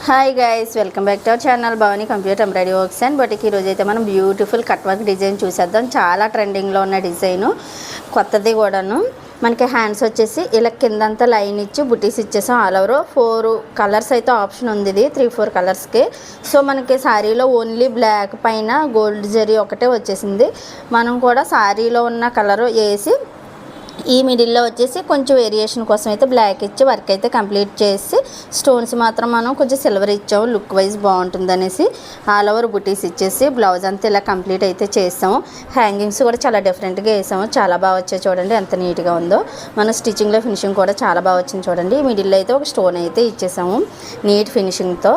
Hi guys, welcome back to our channel Bhavani computer embroidery works and but ఈ రోజు అయితే మనం బ్యూటిఫుల్ కట్ వర్క్ డిజైన్ చూసేద్దాం. చాలా ట్రెండింగ్లో ఉన్న డిజైను, కొత్తది కూడాను. మనకి హ్యాండ్స్ వచ్చేసి ఇలా కిందంతా లైన్ ఇచ్చి బుటీస్ ఇచ్చేసాం. ఆల్ ఓవర్ 4 కలర్స్ అయితే ఆప్షన్ ఉంది, ఇది 3-4 కలర్స్కి. సో మనకి శారీలో ఓన్లీ బ్లాక్ పైన గోల్డ్ జరీ ఒకటే వచ్చేసింది. మనం కూడా శారీలో ఉన్న కలర్ వేసి ఈ మిడిల్లో వచ్చేసి కొంచెం వేరియేషన్ కోసం అయితే బ్లాక్ ఇచ్చి వర్క్ అయితే కంప్లీట్ చేసి స్టోన్స్ మాత్రం మనం కొంచెం సిల్వర్ ఇచ్చాము, లుక్ వైజ్ బాగుంటుంది అనేసి ఆల్ ఓవర్ బుటీస్ ఇచ్చేసి బ్లౌజ్ అంతా ఇలా కంప్లీట్ అయితే చేసాము. హ్యాంగింగ్స్ కూడా చాలా డిఫరెంట్గా వేసాము, చాలా బాగా వచ్చాయి. చూడండి ఎంత నీట్గా ఉందో. మన స్టిచ్చింగ్లో ఫినిషింగ్ కూడా చాలా బాగా వచ్చింది. చూడండి ఈ మిడిల్లో అయితే ఒక స్టోన్ అయితే ఇచ్చేసాము నీట్ ఫినిషింగ్తో.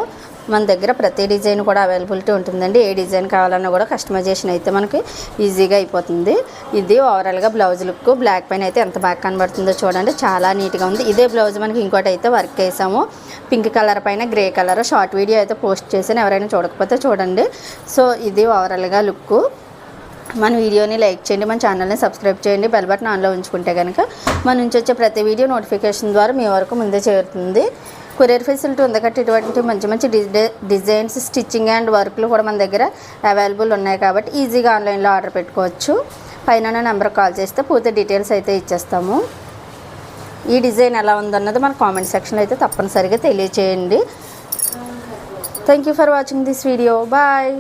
మన దగ్గర ప్రతి డిజైన్ కూడా అవైలబిలిటీ ఉంటుందండి. ఏ డిజైన్ కావాలన్నా కూడా కస్టమైజేషన్ అయితే మనకి ఈజీగా అయిపోతుంది. ఇది ఓవరాల్గా బ్లౌజ్ లుక్. బ్లాక్ పైన అయితే ఎంత బాగా కనబడుతుందో చూడండి, చాలా నీట్గా ఉంది. ఇదే బ్లౌజ్ మనకి ఇంకోటి అయితే వర్క్ వేసాము, పింక్ కలర్ పైన గ్రే కలర్. షార్ట్ వీడియో అయితే పోస్ట్ చేసాను, ఎవరైనా చూడకపోతే చూడండి. సో ఇది ఓవరాల్గా లుక్. మన వీడియోని లైక్ చేయండి, మన ఛానల్ని సబ్స్క్రైబ్ చేయండి, బెల్ బటన్ ఆన్లో ఉంచుకుంటే కనుక మన నుంచి వచ్చే ప్రతి వీడియో నోటిఫికేషన్ ద్వారా మీ వరకు ముందే చేరుతుంది. కొరియర్ ఫెసిలిటీ ఉంది కాబట్టి ఇటువంటి మంచి మంచి డిజైన్స్, స్టిచ్చింగ్ అండ్ వర్క్లు కూడా మన దగ్గర అవైలబుల్ ఉన్నాయి కాబట్టి ఈజీగా ఆన్లైన్లో ఆర్డర్ పెట్టుకోవచ్చు. పైన నెంబర్ కాల్ చేస్తే పూర్తి డీటెయిల్స్ అయితే ఇచ్చేస్తాము. ఈ డిజైన్ ఎలా ఉందన్నది మన కామెంట్ సెక్షన్లో అయితే తప్పనిసరిగా తెలియచేయండి. Thank you for watching this video. Bye.